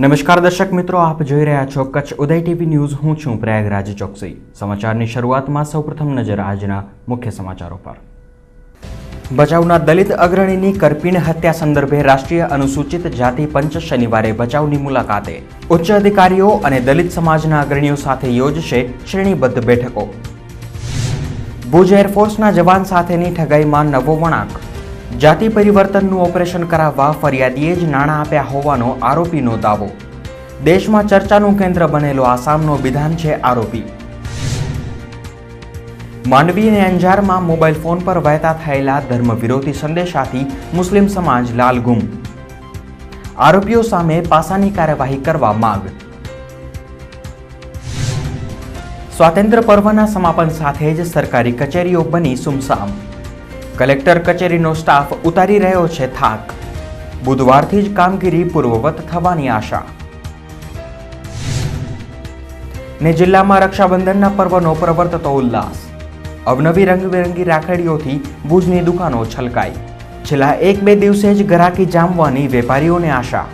નમસ્કાર દર્શક મિત્રો, આપ જોઈ રહ્યા છો કચ્છ ઉદય ટીવી ન્યૂઝ। હું છું પ્રયાગરાજ ચોકસી। સમાચારની શરૂઆતમાં સૌપ્રથમ નજર આજના મુખ્ય સમાચારો પર। ભચાઉના દલિત અગ્રણીની કરપીણ હત્યા સંદર્ભે રાષ્ટ્રીય અનુસૂચિત જાતિ પંચ શનિવારે ભચાઉની મુલાકાતે ઉચ્ચ અધિકારીઓ અને દલિત સમાજના અગ્રણીઓ સાથે યોજશે શ્રેણીબદ્ધ બેઠકો। ભુજ એરફોર્સના જવાન સાથેની ઠગાઈમાં નવો વળાંક। જાતિ પરિવર્તનનું ઓપરેશન કરાવવા ફરિયાદીએ જ નાણાં આપ્યા હોવાનો આરોપીનો દાવો। દેશમાં ચર્ચાનું કેન્દ્ર બનેલો આસામનો વિધાન છે આરોપી। માંડવી અને અંજારમાં મોબાઈલ ફોન પર વહેતા થયેલા ધર્મ વિરોધી સંદેશાથી મુસ્લિમ સમાજ લાલઘુમ। આરોપીઓ સામે પાસાની કાર્યવાહી કરવા માંગ। સ્વાતંત્ર્ય પર્વના સમાપન સાથે જ સરકારી કચેરીઓ બની સુમસામ। કલેક્ટર કચેરીનો સ્ટાફ ઉતારી રહ્યો છે થાક। બુધવારથી જ કામગીરી પૂર્વવત થવાની આશા। ને જિલ્લામાં રક્ષાબંધનના પર્વનો પ્રવર્તતો ઉલ્લાસ। અવનવી રંગબેરંગી રાખડીઓથી ભુજની દુકાનો છલકાઈ। છેલ્લા 1-2 દિવસે જ ગ્રાહકી જામવાની વેપારીઓને આશા।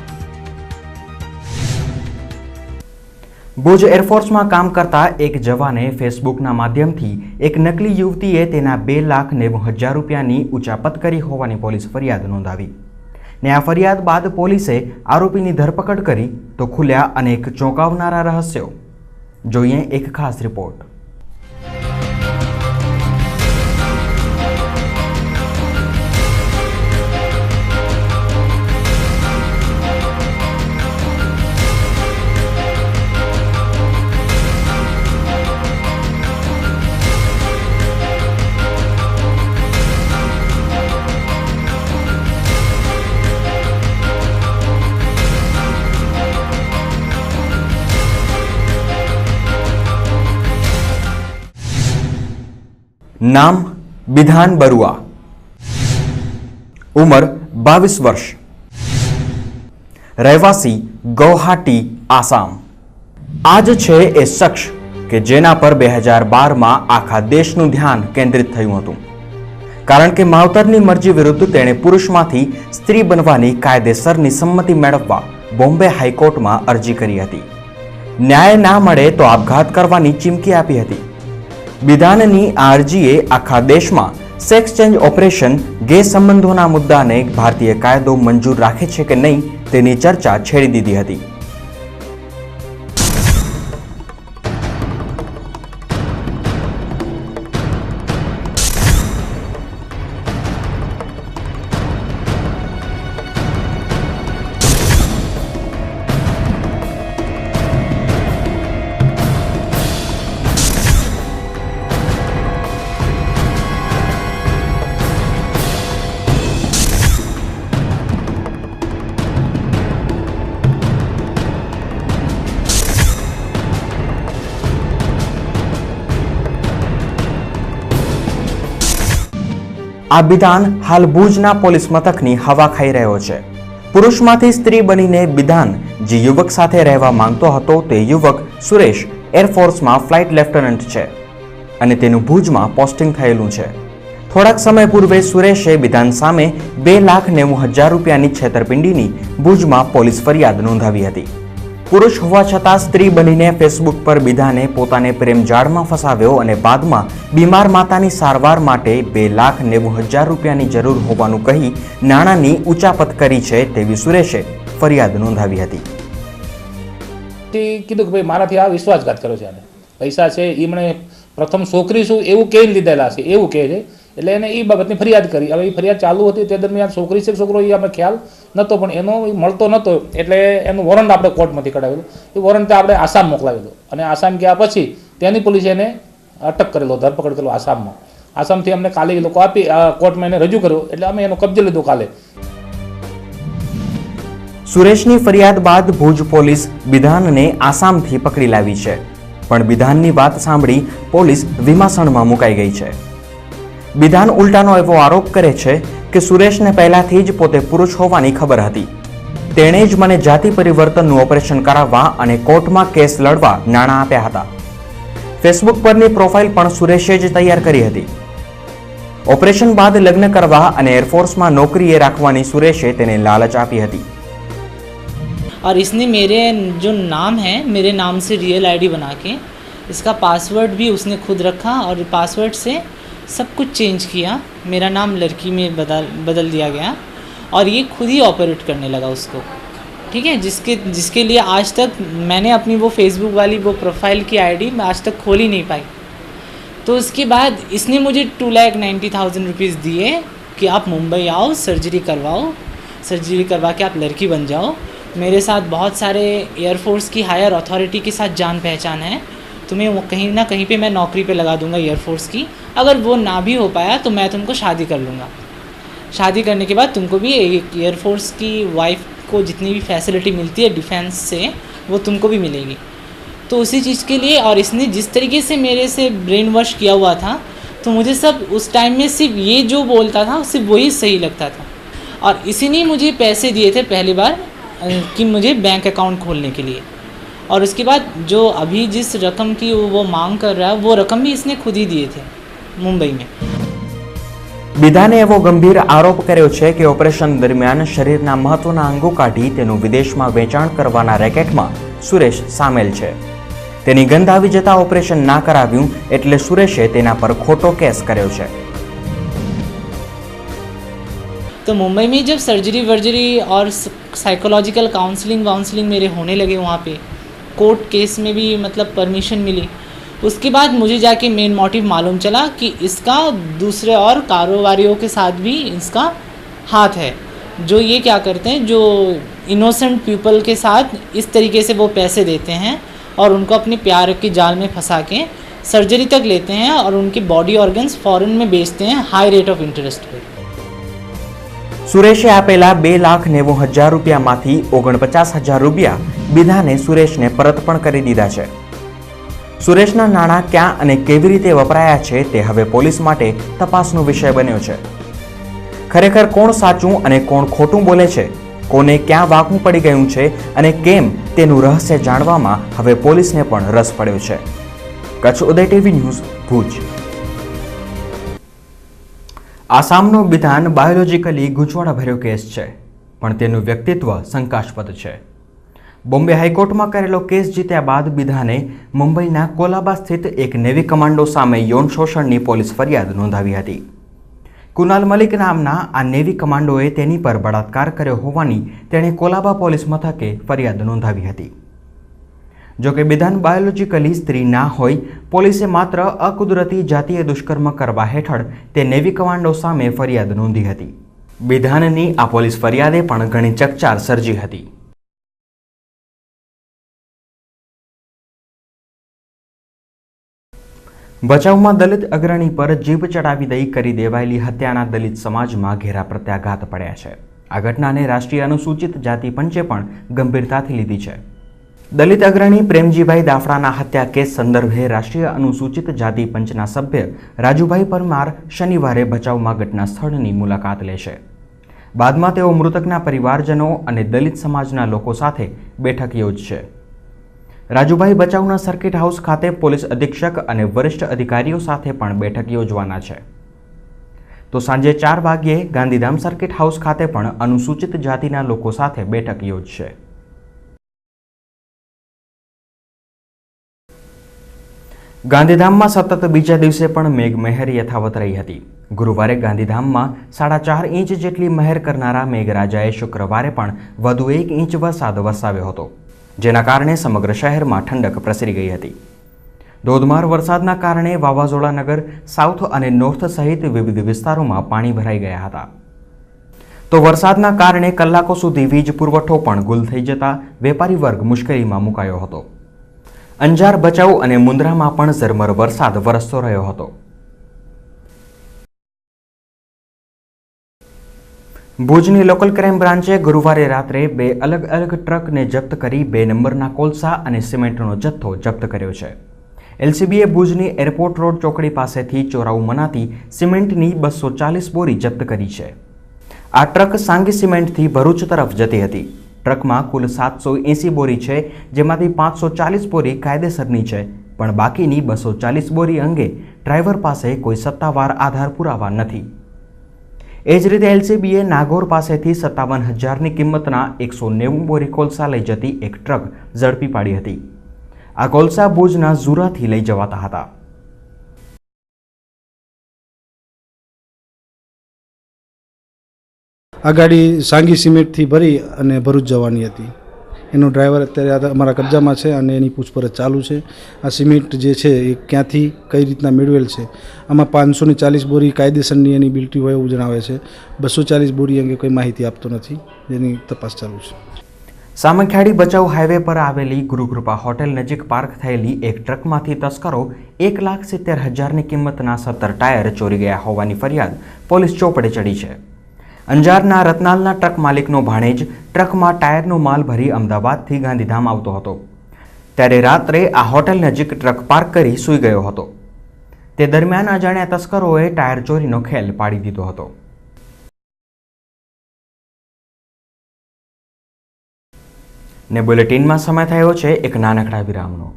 ભુજ એરફોર્સમાં કામ કરતા એક જવાને ફેસબુકના માધ્યમથી એક નકલી યુવતીએ તેના 2,90,000 રૂપિયાની ઉચાપત કરી હોવાની પોલીસ ફરિયાદ નોંધાવી। ને આ ફરિયાદ બાદ પોલીસે આરોપીની ધરપકડ કરી તો ખુલ્યા અનેક ચોંકાવનારા રહસ્યો। જોઈએ એક ખાસ રિપોર્ટ। नाम विधान बरुआ। उम्र 22 वर्ष। रहवासी गुवाहाटी आसाम। आज छे ए शख्स के जेना पर 2012 में आखा देशનું ધ્યાન કેન્દ્રિત થયું હતું। કારણ કે માવતરની મરજી વિરુદ્ધ તેણે પુરુષમાંથી સ્ત્રી બનવાની કાયદેસરની સંમતિ મેળવવા બોમ્બે હાઈકોર્ટમાં અરજી કરી હતી। ન્યાય ના મળે તો આપઘાત કરવાની ચીમકી આપી હતી। વિધાનની આ અરજીએ આખા દેશમાં સેક્સ ચેન્જ ઓપરેશન ગે સંબંધોના મુદ્દાને ભારતીય કાયદો મંજૂર રાખે છે કે નહીં તેની ચર્ચા છેડી દીધી હતી। આ વિધાન હાલ ભુજના પોલીસ મથકની હવા ખાઈ રહ્યો છે। પુરુષમાંથી સ્ત્રી બનીને વિધાન જે યુવક સાથે રહેવા માંગતો હતો તે યુવક સુરેશ એરફોર્સમાં ફ્લાઇટ લેફ્ટનન્ટ છે અને તેનું ભુજમાં પોસ્ટિંગ થયેલું છે। થોડાક સમય પૂર્વે સુરેશે વિધાન સામે 2,90,000 રૂપિયાની છેતરપિંડીની ભુજમાં પોલીસ ફરિયાદ નોંધાવી હતી। પુરુષ હોવા છતાં સ્ત્રી બનીને ફેસબુક પર વિધાને પોતાને પ્રેમ જાળમાં ફસાવ્યો અને બાદમાં બીમાર માતાની સારવાર માટે 2,90,000 રૂપિયાની જરૂર હોવાનું કહી નાણાંની ઉચાપત કરી છે તેવી સુરેશે ફરિયાદ નોંધાવી હતી। કીધું કે ભાઈ મારાથી આ વિશ્વાસઘાત કર્યો છે, આને પૈસા છે એ મને પ્રથમ છોકરી શું એવું કહીને લીધેલા છે એવું કહે છે। એટલે એને એ બાબતની ફરિયાદ કરી। હવે એ ફરિયાદ ચાલુ હતી તે દરમિયાન છોકરી છે છોકરો એ આપણે ખ્યાલ નહોતો, પણ એનો મળતો નહોતો એટલે એનું વોરંટ આપણે કોર્ટમાંથી કઢાવેલું। એ વોરંટ આપણે આસામ મોકલાવેલું અને આસામ ગયા પછી ત્યાંની પોલીસે એને અટક કરેલો, ધરપકડ કરેલો આસામમાં। આસામથી અમને કાલે એ લોકો આપી કોર્ટમાં એને રજૂ કર્યો એટલે અમે એનો કબજો લીધો કાલે। સુરેશની ફરિયાદ બાદ ભુજ પોલીસ વિધાનને આસામથી પકડી લાવી છે, પણ વિધાનની વાત સાંભળી પોલીસ વિમાસણમાં મુકાઈ ગઈ છે। વિધાન ઉલટાનો એવો આરોપ કરે છે કે સુરેશને પહેલાથી જ પોતે પુરુષ હોવાની ખબર હતી। તેણે જ મને જાતિ પરિવર્તનનું ઓપરેશન કરાવવા અને કોર્ટમાં કેસ લડવા નાણાં આપ્યા હતા। ફેસબુક પરની પ્રોફાઇલ પણ સુરેશે જ તૈયાર કરી હતી। ઓપરેશન બાદ લગ્ન કરવા અને એરફોર્સમાં નોકરીએ રાખવાની સુરેશે તેને લાલચ આપી હતી। और इसने मेरे जो नाम है मेरे नाम से रियल आईडी बना के इसका पासवर्ड भी उसने खुद रखा और पासवर्ड से सब कुछ चेंज किया, मेरा नाम लड़की में बदल दिया गया और ये खुद ही ऑपरेट करने लगा उसको, ठीक है। जिसके लिए आज तक मैंने अपनी वो फेसबुक वाली वो प्रोफाइल की आईडी मैं आज तक खोल ही नहीं पाई। तो उसके बाद इसने मुझे 2,90,000 रुपीज़ दिए कि आप मुंबई आओ, सर्जरी करवाओ, सर्जरी करवा के आप लड़की बन जाओ। मेरे साथ बहुत सारे एयरफोर्स की हायर अथॉरिटी के साथ जान पहचान है, तुम्हें वो कहीं ना कहीं पे मैं नौकरी पे लगा दूंगा एयरफोर्स की। अगर वो ना भी हो पाया तो मैं तुमको शादी कर लूँगा, शादी करने के बाद तुमको भी एयरफोर्स की वाइफ को जितनी भी फैसिलिटी मिलती है डिफेंस से वो तुमको भी मिलेगी। तो उसी चीज़ के लिए, और इसने जिस तरीके से मेरे से ब्रेन वॉश किया हुआ था तो मुझे सब उस टाइम में सिर्फ ये जो बोलता था सिर्फ वही सही लगता था। और इसी ने मुझे पैसे दिए थे पहली बार कि मुझे बैंक अकाउंट खोलने के लिए, और उसके बाद जो अभी जिस रकम की वो मांग कर रहा है वो रकम भी इसने खुद ही दिए थे मुंबई में। બિધાને એવો ગંભીર આરોપ કર્યો છે કે ઓપરેશન દરમિયાન શરીરના મહત્વના અંગો કાઢી તેનું વિદેશમાં વેચાણ કરવાના રેકેટમાં સુરેશ સામેલ છે। તેની ગંધ આવી જતા ઓપરેશન ના કરાવ્યું એટલે સુરેશે તેના પર ખોટો કેસ કર્યો છે। तो मुंबई में जब सर्जरी वर्जरी और साइकोलॉजिकल काउंसलिंग मेरे होने लगे वहाँ पे, कोर्ट केस में भी मतलब परमिशन मिली, उसके बाद मुझे जाके मेन मोटिव मालूम चला कि इसका दूसरे और कारोबारियों के साथ भी इसका हाथ है, जो ये क्या करते हैं, जो इनोसेंट पीपल के साथ इस तरीके से वो पैसे देते हैं और उनको अपने प्यार के जाल में फंसा के सर्जरी तक लेते हैं और उनके बॉडी ऑर्गन्स फॉरेन में बेचते हैं हाई रेट ऑफ इंटरेस्ट पे। સુરેશે આપેલા 2,90,000 રૂપિયામાંથી 49,000 રૂપિયા બિધાને સુરેશને પરત પણ કરી દીધા છે। સુરેશના નાણાં ક્યાં અને કેવી રીતે વપરાયા છે તે હવે પોલીસ માટે તપાસનો વિષય બન્યો છે। ખરેખર કોણ સાચું અને કોણ ખોટું બોલે છે, કોને ક્યાં વાંકું પડી ગયું છે અને કેમ તેનું રહસ્ય જાણવામાં હવે પોલીસને પણ રસ પડ્યો છે। કચ્છ ઉદય TV news Bhuj. આસામનો Bidhan biologically ગૂંચવણભર્યો case છે, પણ તેનું વ્યક્તિત્વ શંકાસ્પદ છે। બોમ્બે હાઈકોર્ટમાં કરેલો કેસ જીત્યા બાદ બિધાને મુંબઈના કોલાબા સ્થિત એક નેવી કમાન્ડો સામે યૌન શોષણની પોલીસ ફરિયાદ નોંધાવી હતી। કુનાલ મલિક નામના આ નેવી કમાન્ડોએ તેની પર બળાત્કાર કર્યો હોવાની તેણે કોલાબા પોલીસ મથકે ફરિયાદ નોંધાવી હતી। જોકે બિધાન બાયોલોજીકલી સ્ત્રી ના હોય, પોલીસે માત્ર અકુદરતી જાતીય દુષ્કર્મ કરવા હેઠળ તે નેવી કમાન્ડો સામે ફરિયાદ નોંધી હતી। બિધાનની આ પોલીસ ફરિયાદે પણ ઘણી ચકચાર સર્જી હતી। ભચાઉમાં દલિત અગ્રણી પર જીભ ચડાવી દઈ કરી દેવાયેલી હત્યાના દલિત સમાજમાં ઘેરા પ્રત્યાઘાત પડ્યા છે। આ ઘટનાને રાષ્ટ્રીય અનુસૂચિત જાતિ પંચે પણ ગંભીરતાથી લીધી છે। દલિત અગ્રણી પ્રેમજીભાઈ દાફડાના હત્યા કેસ સંદર્ભે રાષ્ટ્રીય અનુસૂચિત જાતિ પંચના સભ્ય રાજુભાઈ પરમાર શનિવારે ભચાઉમાં ઘટના સ્થળની મુલાકાત લેશે। બાદમાં તેઓ મૃતકના પરિવારજનો અને દલિત સમાજના લોકો સાથે બેઠક યોજશે। રાજુભાઈ ભચાઉના સર્કિટ હાઉસ ખાતે પોલીસ અધિક્ષક અને વરિષ્ઠ અધિકારીઓ સાથે પણ બેઠક યોજવાના છે। તો સાંજે 4 વાગ્યે ગાંધીધામ સર્કિટ હાઉસ ખાતે પણ અનુસૂચિત જાતિના લોકો સાથે બેઠક યોજશે। ગાંધીધામમાં સતત બીજા દિવસે પણ મેઘમહેર યથાવત રહી હતી। ગુરુવારે ગાંધીધામમાં 4.5 ઇંચ જેટલી મહેર કરનારા મેઘરાજાએ શુક્રવારે પણ વધુ 1 ઇંચ વરસાદ વરસાવ્યો હતો, જેના કારણે સમગ્ર શહેરમાં ઠંડક પ્રસરી ગઈ હતી। ધોધમાર વરસાદના કારણે વાવાઝોડા નગર સાઉથ અને નોર્થ સહિત વિવિધ વિસ્તારોમાં પાણી ભરાઈ ગયા હતા। તો વરસાદના કારણે કલાકો સુધી વીજ પુરવઠો પણ ગુલ થઈ જતા વેપારી વર્ગ મુશ્કેલીમાં મુકાયો હતો। અંજાર, ભચાઉ અને મુન્દ્રામાં પણ ઝરમર વરસાદ વરસતો રહ્યો હતો। ભુજની લોકલ ક્રાઇમ બ્રાન્ચે ગુરુવારે રાત્રે 2 અલગ અલગ ટ્રકને જપ્ત કરી 2 નંબરના કોલસા અને સિમેન્ટનો જથ્થો જપ્ત કર્યો છે। એલસીબીએ ભુજની એરપોર્ટ રોડ ચોકડી પાસેથી ચોરાવું મનાતી સિમેન્ટની 240 બોરી જપ્ત કરી છે। આ ટ્રક સાંગી સિમેન્ટથી ભરૂચ તરફ જતી હતી। ટ્રકમાં કુલ 780 બોરી છે, જેમાંથી 540 બોરી કાયદેસરની છે, પણ બાકીની 240 બોરી અંગે ડ્રાઈવર પાસે કોઈ સત્તાવાર આધાર પુરાવા નથી। એ જ રીતે એલસીબીએ નાગોર પાસેથી 57,000ની કિંમતના 190 બોરી કોલસા લઈ જતી એક ટ્રક ઝડપી પાડી હતી. આ કોલસા ભુજના ઝુરાથી લઈ જવાતા હતા. આ ગાડી સાંગી સિમેન્ટથી ભરી અને ભરૂચ જવાની હતી. એનો ડ્રાઈવર અત્યારે અમારા કબજામાં છે અને એની પૂછપરછ ચાલુ છે. આ સિમેન્ટ જે છે એ ક્યાંથી કઈ રીતના મેળવેલ છે. આમાં 540 બોરી કાયદેસરની એની બિલ્ટી હોય એવું જણાવે છે. 240 બોરી અંગે કોઈ માહિતી આપતો નથી, જેની તપાસ ચાલુ છે. સામખિયાળી ભચાઉ હાઈવે પર આવેલી ગુરુકૃપા હોટેલ નજીક પાર્ક થયેલી એક ટ્રકમાંથી તસ્કરો 1,70,000ની કિંમતના 17 ટાયર ચોરી ગયા હોવાની ફરિયાદ પોલીસ ચોપડે ચડી છે. અંજારના રતનાલના ટ્રક માલિકનો ભાણેજ ટ્રકમાં ટાયરનો માલ ભરી અમદાવાદથી ગાંધીધામ આવતો હતો. ત્યારે રાત્રે આ હોટેલ નજીક ટ્રક પાર્ક કરી સૂઈ ગયો હતો. તે દરમિયાન અજાણ્યા તસ્કરોએ ટાયર ચોરીનો ખેલ પાડી દીધો હતો. ને બુલેટિનમાં સમય થયો છે એક નાનકડા વિરામનો.